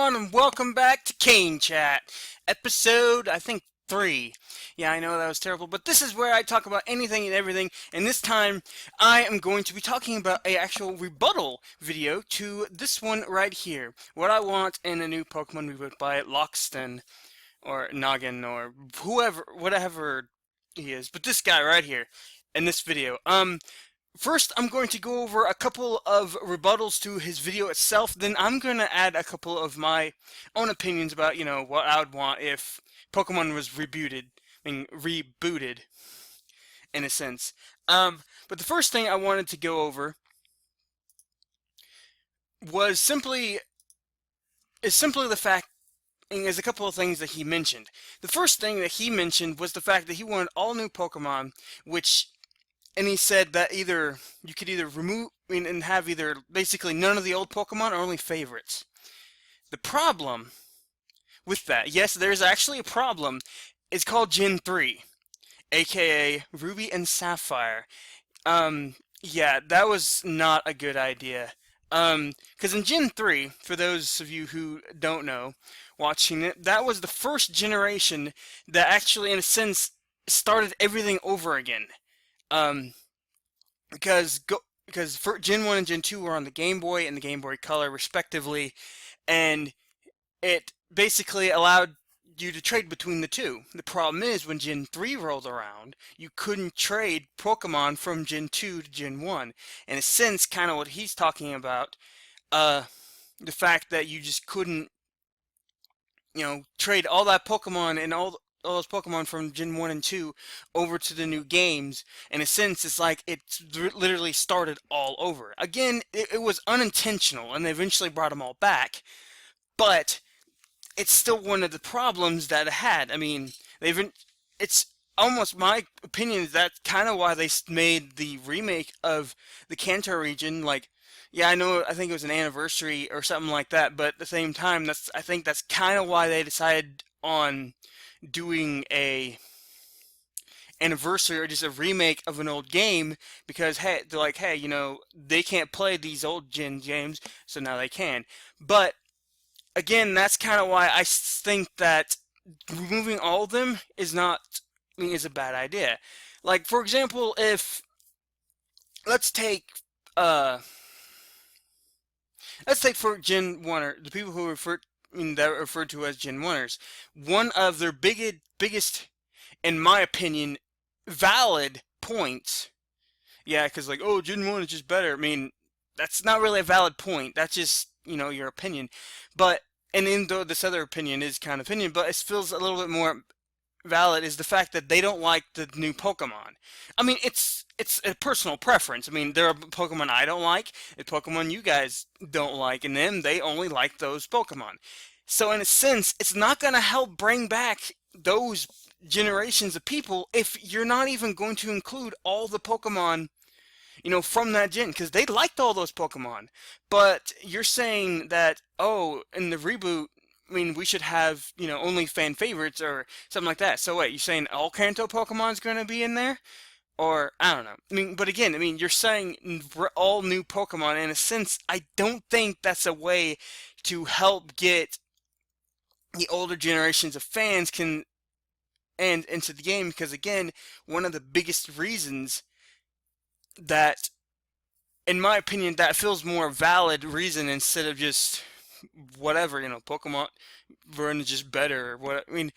everyone, and welcome back to Kane Chat, episode, I think, 3. Yeah, I know that was terrible, but this is where I talk about anything and everything, and this time I am going to be talking about a actual rebuttal video to this one right here. What I want in a new Pokemon reboot by Loxton, or Noggin, or whoever, whatever he is, but this guy right here, in this video. First, I'm going to go over a couple of rebuttals to his video itself. Then I'm going to add a couple of my own opinions about, what I would want if Pokemon was rebooted, in a sense. But the first thing I wanted to go over was simply the fact, and there's a couple of things that he mentioned. The first thing that he mentioned was the fact that he wanted all new Pokemon, and he said that you could either remove and have either basically none of the old Pokemon or only favorites. The problem with that, yes, there's actually a problem. It's called Gen 3, aka Ruby and Sapphire. Yeah, that was not a good idea. Because in Gen 3, for those of you who don't know, watching it, that was the first generation that actually, in a sense, started everything over again. Because for Gen 1 and Gen 2 were on the Game Boy and the Game Boy Color respectively, and it basically allowed you to trade between the two. The problem is when Gen 3 rolled around, you couldn't trade Pokemon from Gen 2 to Gen 1. In a sense, kind of what he's talking about, the fact that you just couldn't, trade all that Pokemon and all those Pokemon from Gen 1 and 2 over to the new games. In a sense, it's like it literally started all over. Again, it was unintentional, and they eventually brought them all back. But it's still one of the problems that it had. I mean, it's almost, my opinion is that's kind of why they made the remake of the Kanto region. Like, yeah, I think it was an anniversary or something like that, but at the same time, I think that's kind of why they decided on doing a anniversary or just a remake of an old game, because hey, they're like, hey, they can't play these old gen games, so now they can. But again, that's kind of why I think that removing all of them is a bad idea. Like, for example, if let's take for Gen 1, or the people who that are referred to as Gen 1ers, one of their biggest, in my opinion, valid points. Yeah, because like, oh, Gen 1 is just better. I mean, that's not really a valid point. That's just, your opinion. But, and even though this other opinion is kind of opinion, but it feels a little bit more valid, is the fact that they don't like the new Pokemon. I mean, it's a personal preference. I mean, there are Pokemon I don't like, and Pokemon you guys don't like, and then they only like those Pokemon. So in a sense, it's not going to help bring back those generations of people if you're not even going to include all the Pokemon, from that gen, because they liked all those Pokemon. But you're saying that, oh, in the reboot, I mean, we should have, only fan favorites or something like that. So wait, you're saying all Kanto Pokemon's going to be in there? Or, I don't know. I mean, but again, you're saying all new Pokemon. In a sense, I don't think that's a way to help get the older generations of fans into the game. Because again, one of the biggest reasons that, in my opinion, that feels more valid reason instead of just whatever, Pokemon Burn is just better or what. I mean,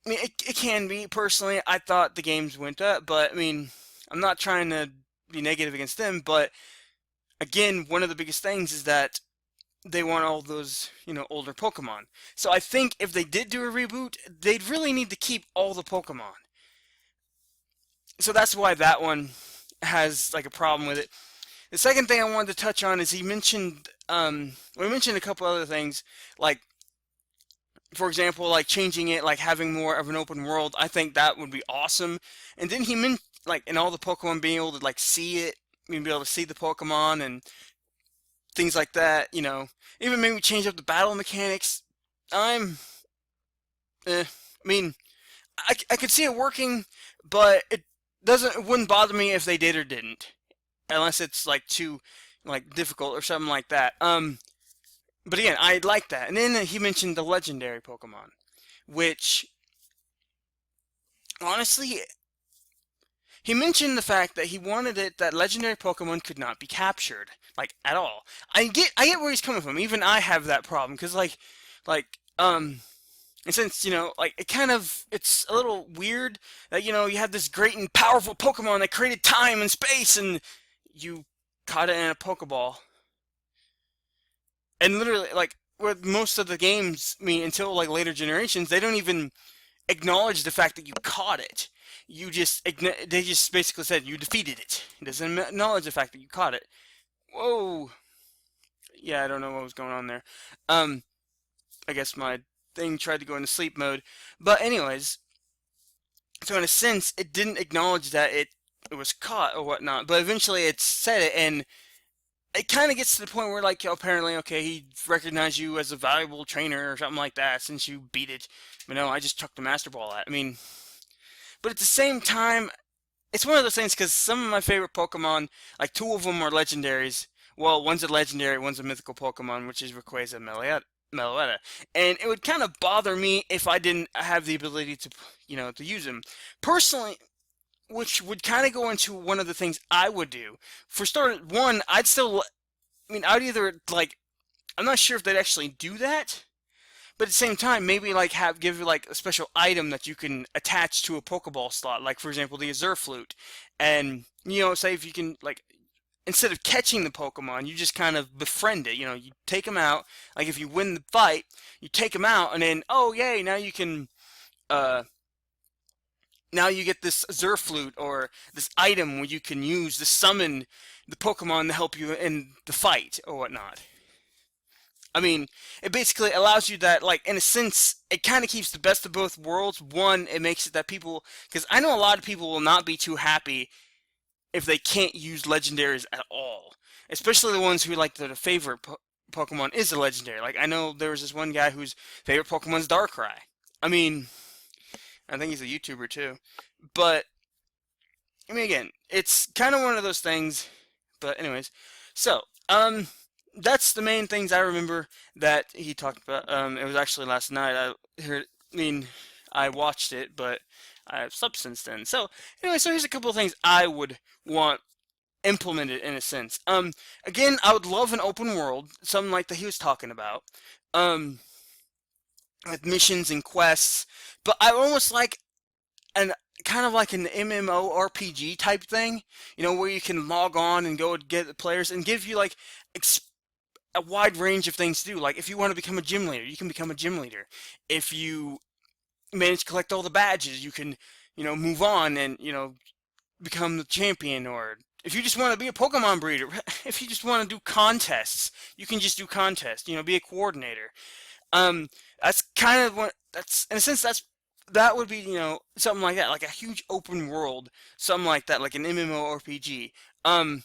it can be. Personally, I thought the games went up, but I mean, I'm not trying to be negative against them, but again, one of the biggest things is that they want all those, older Pokemon. So I think if they did do a reboot, they'd really need to keep all the Pokemon. So that's why that one has like a problem with it. The second thing I wanted to touch on is we mentioned a couple other things, like, for example, like changing it, like having more of an open world. I think that would be awesome. And then he meant, like, in all the Pokemon being able to, like, see it, being able to see the Pokemon and things like that, Even maybe change up the battle mechanics. I mean, I could see it working, but it wouldn't bother me if they did or didn't. Unless it's, like, too, like, difficult or something like that. But again, I like that. And then he mentioned the legendary Pokemon, which honestly, he mentioned the fact that he wanted it that legendary Pokemon could not be captured, like at all. I get where he's coming from. Even I have that problem because like and since like it's a little weird that you have this great and powerful Pokemon that created time and space, and you caught it in a Pokeball, and literally like with most of the games, I mean, until like later generations, they don't even acknowledge the fact that you caught it. They just basically said you defeated it. It doesn't acknowledge the fact that you caught it. Whoa. Yeah, I don't know what was going on there. Um, I guess my thing tried to go into sleep mode. But anyways, so in a sense, it didn't acknowledge that it was caught or whatnot. But eventually, it said it, and it kind of gets to the point where like apparently, okay, he recognized you as a valuable trainer or something like that since you beat it. But no, I just chucked the Master Ball at. I mean, but at the same time, it's one of those things because some of my favorite Pokemon, like two of them are legendaries. Well, one's a legendary, one's a mythical Pokemon, which is Rayquaza and Meloetta. And it would kind of bother me if I didn't have the ability to, to use them. Personally, which would kind of go into one of the things I would do. For starters, one, I mean, I'd either, like, I'm not sure if they'd actually do that, but at the same time, maybe like give you like a special item that you can attach to a Pokeball slot, like for example the Azure Flute, and say if you can like instead of catching the Pokemon, you just kind of befriend it. You take them out. Like if you win the fight, you take them out, and then oh yay, now you can uh now you get this Azure Flute or this item where you can use to summon the Pokemon to help you in the fight or whatnot. I mean, it basically allows you that, like, in a sense, it kind of keeps the best of both worlds. One, it makes it that people, because I know a lot of people will not be too happy if they can't use legendaries at all, especially the ones who like their favorite Pokemon is a legendary. Like, I know there was this one guy whose favorite Pokemon's Darkrai. I mean, I think he's a YouTuber too. But, I mean, again, it's kind of one of those things. But, anyways, so, that's the main things I remember that he talked about. It was actually last night. I mean, I watched it, but I've slept since then. So anyway, so here's a couple of things I would want implemented in a sense. Again, I would love an open world, something like that he was talking about, um, with missions and quests. But I almost like an kind of like an MMORPG type thing, where you can log on and go and get the players and give you like a wide range of things to do. Like if you want to become a gym leader, you can become a gym leader. If you manage to collect all the badges, you can, move on and, become the champion. Or if you just want to be a Pokemon breeder, if you just want to do contests, you can just do contests, be a coordinator. Um, that's kind of what, that's, in a sense, that would be, something like that, like a huge open world, something like that, like an MMORPG. Um,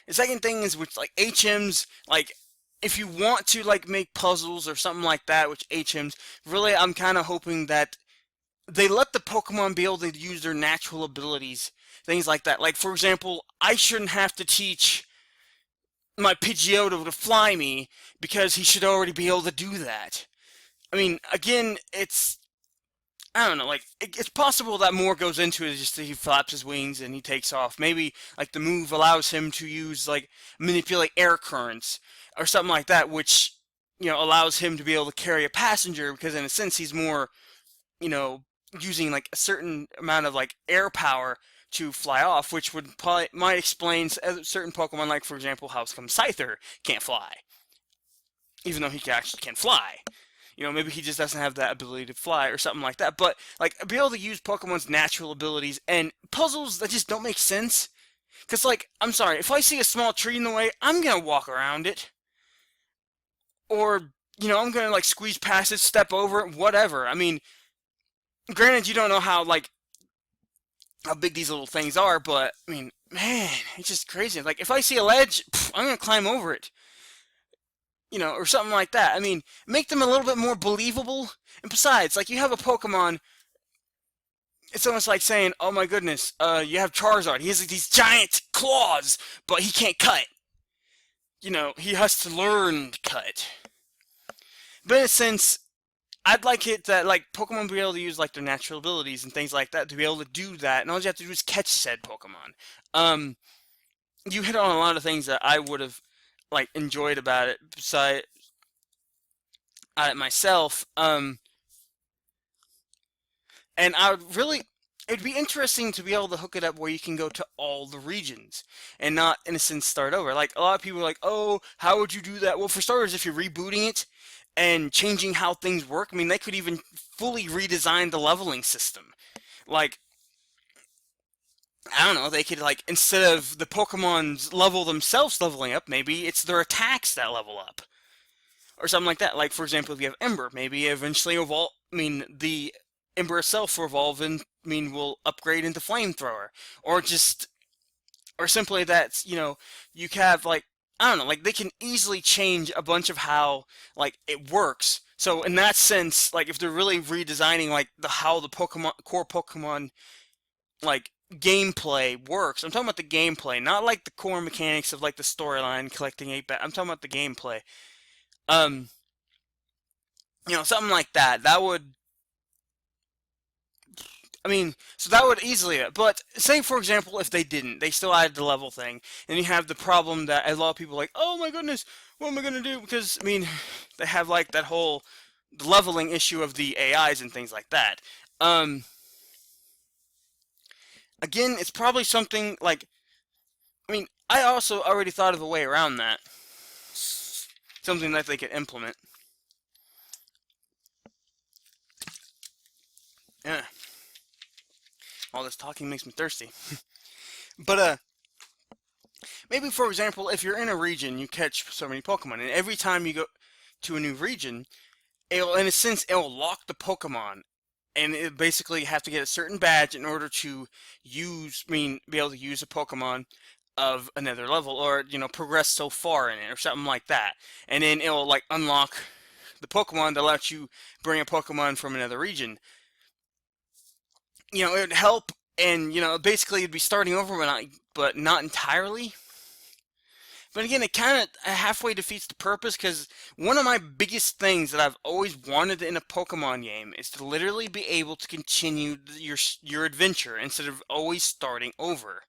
the second thing is which like HMs, like if you want to like make puzzles or something like that, which HMs, really I'm kind of hoping that they let the Pokemon be able to use their natural abilities, things like that. Like for example, I shouldn't have to teach my Pidgeotto to fly me because he should already be able to do that. I mean, again, I don't know, like, it's possible that more goes into it, just that he flaps his wings and he takes off. Maybe, like, the move allows him to use, like, manipulate air currents or something like that, which, allows him to be able to carry a passenger because, in a sense, he's more, you know, using, like, a certain amount of, like, air power to fly off, which might explain certain Pokemon, like, for example, how come Scyther can't fly, even though he actually can fly. Maybe he just doesn't have that ability to fly or something like that. But, like, be able to use Pokemon's natural abilities and puzzles that just don't make sense. Because, like, I'm sorry, if I see a small tree in the way, I'm going to walk around it. Or, I'm going to, like, squeeze past it, step over it, whatever. I mean, granted, you don't know how big these little things are, but, I mean, man, it's just crazy. Like, if I see a ledge, I'm going to climb over it. Or something like that. I mean, make them a little bit more believable. And besides, like you have a Pokemon, it's almost like saying, "Oh my goodness, you have Charizard. He has like, these giant claws, but he can't cut." he has to learn cut. But in a sense, I'd like it that like Pokemon be able to use like their natural abilities and things like that to be able to do that, and all you have to do is catch said Pokemon. Um, you hit on a lot of things that I would have like enjoyed about it, beside it myself. And I would really, it'd be interesting to be able to hook it up where you can go to all the regions and not, in a sense, start over. Like a lot of people are like, "Oh, how would you do that?" Well, for starters, if you're rebooting it and changing how things work, I mean, they could even fully redesign the leveling system. Like, I don't know, they could like instead of the Pokemon's level themselves leveling up, maybe it's their attacks that level up or something like that. Like for example, if you have Ember, maybe eventually evolve. I mean, the Ember itself will evolve and will upgrade into Flamethrower, or just or simply that you have like I don't know, like they can easily change a bunch of how like it works. So in that sense, like if they're really redesigning like the how the Pokemon core Pokemon like gameplay works, I'm talking about the gameplay, not like the core mechanics of like the storyline collecting 8 bat. I'm talking about the gameplay. Um, something like that. That would, I mean, so that would easily, but say for example, if they didn't, they still added the level thing, and you have the problem that a lot of people are like, oh my goodness, what am I gonna do? Because I mean, they have like that whole leveling issue of the AIs and things like that. Um, Again, it's probably something like, I mean, I also already thought of a way around that, something that they could implement. Yeah, all this talking makes me thirsty. But maybe for example, if you're in a region, you catch so many Pokemon, and every time you go to a new region, it'll, in a sense, it'll lock the Pokemon, and it basically have to get a certain badge in order to be able to use a Pokemon of another level, or progress so far in it, or something like that, and then it'll like unlock the Pokemon that lets you bring a Pokemon from another region. It would help, and basically it'd be starting over, but not entirely. But again, it kind of halfway defeats the purpose because one of my biggest things that I've always wanted in a Pokemon game is to literally be able to continue your adventure instead of always starting over.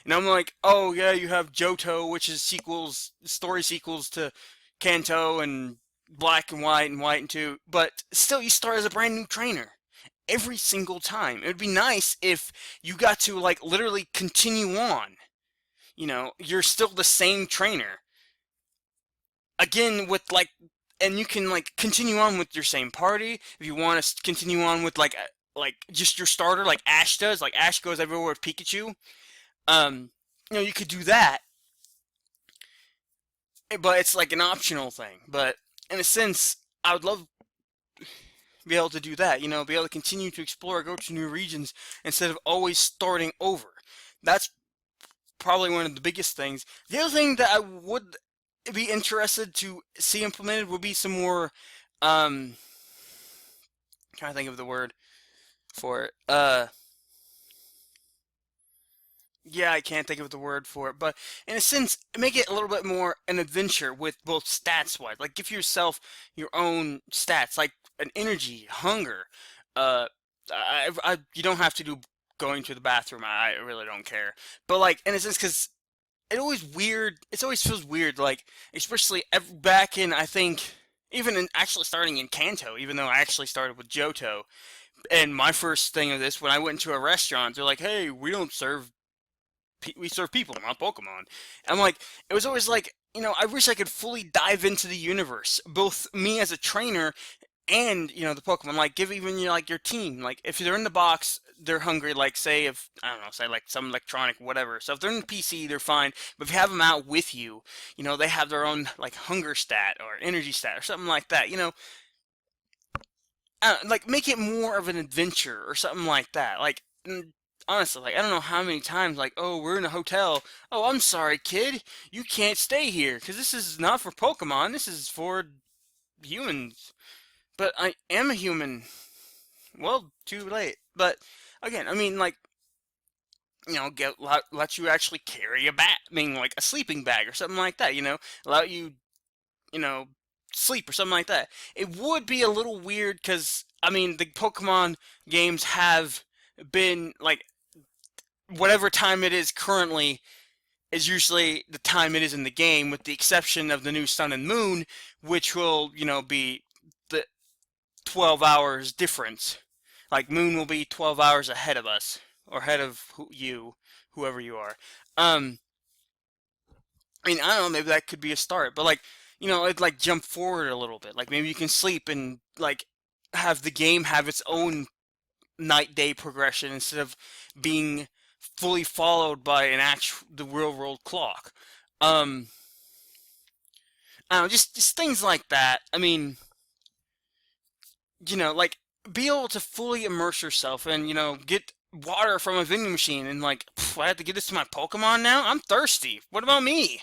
And I'm like, oh yeah, you have Johto, which is story sequels to Kanto and Black and White and Two, but still you start as a brand new trainer every single time. It would be nice if you got to like literally continue on. You're still the same trainer. Again, with like, and you can like continue on with your same party if you want to continue on with like just your starter, like Ash does. Like Ash goes everywhere with Pikachu. You could do that, but it's like an optional thing. But in a sense, I would love to be able to do that. Be able to continue to explore, go to new regions instead of always starting over. That's probably one of the biggest things. The other thing that I would be interested to see implemented would be some more. Trying to think of the word for it. Yeah, I can't think of the word for it, but in a sense, make it a little bit more an adventure with both stats wise. Like give yourself your own stats, like an energy, hunger. Uh, you don't have to do going to the bathroom. I really don't care. But like in a sense, because it always feels weird, like especially back in I think even in actually starting in Kanto, even though I actually started with Johto. And my first thing of this, when I went to a restaurant, they're like, "Hey, we serve people, not Pokemon." I'm like, it was always like, I wish I could fully dive into the universe, both me as a trainer and the Pokemon. Like, give even like your team, like if they're in the box, they're hungry. Like, say if I don't know, say like some electronic whatever. So if they're in the PC, they're fine. But if you have them out with you, they have their own like hunger stat or energy stat or something like that. Like make it more of an adventure or something like that. Like honestly, like I don't know how many times like, oh, we're in a hotel. Oh, I'm sorry, kid, you can't stay here because this is not for Pokemon. This is for humans. But I am a human. Well, too late. But again, I mean, like let you actually carry a bag, I mean, like a sleeping bag or something like that. Allow you, you know, sleep or something like that. It would be a little weird because I mean the Pokemon games have been like whatever time it is currently is usually the time it is in the game, with the exception of the new Sun and Moon, which will be the 12 hours difference. Like Moon will be 12 hours ahead of us, or ahead of whoever you are. Um, I mean, I don't know, maybe that could be a start, but like, it like jump forward a little bit. Like maybe you can sleep and like have the game have its own night day progression instead of being fully followed by the real world clock. Um, I don't know, just things like that. I mean, like be able to fully immerse yourself and get water from a vending machine and like I have to give this to my Pokemon now. I'm thirsty. What about me?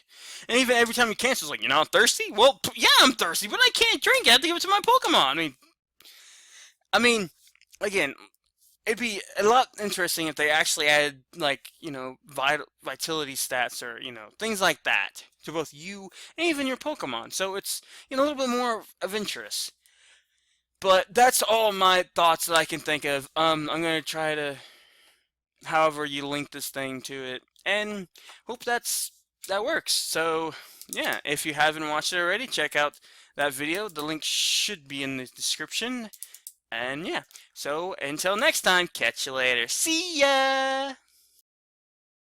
And even every time you cancel, it's like I'm thirsty. Well, yeah, I'm thirsty, but I can't drink. I have to give it to my Pokemon. I mean, again, it'd be a lot interesting if they actually added like vitality stats or things like that to both you and even your Pokemon. So it's a little bit more of interest. But that's all my thoughts that I can think of. I'm gonna try to, however you link this thing to it, and hope that works. So yeah, if you haven't watched it already, check out that video. The link should be in the description. And yeah, so until next time, catch you later. See ya!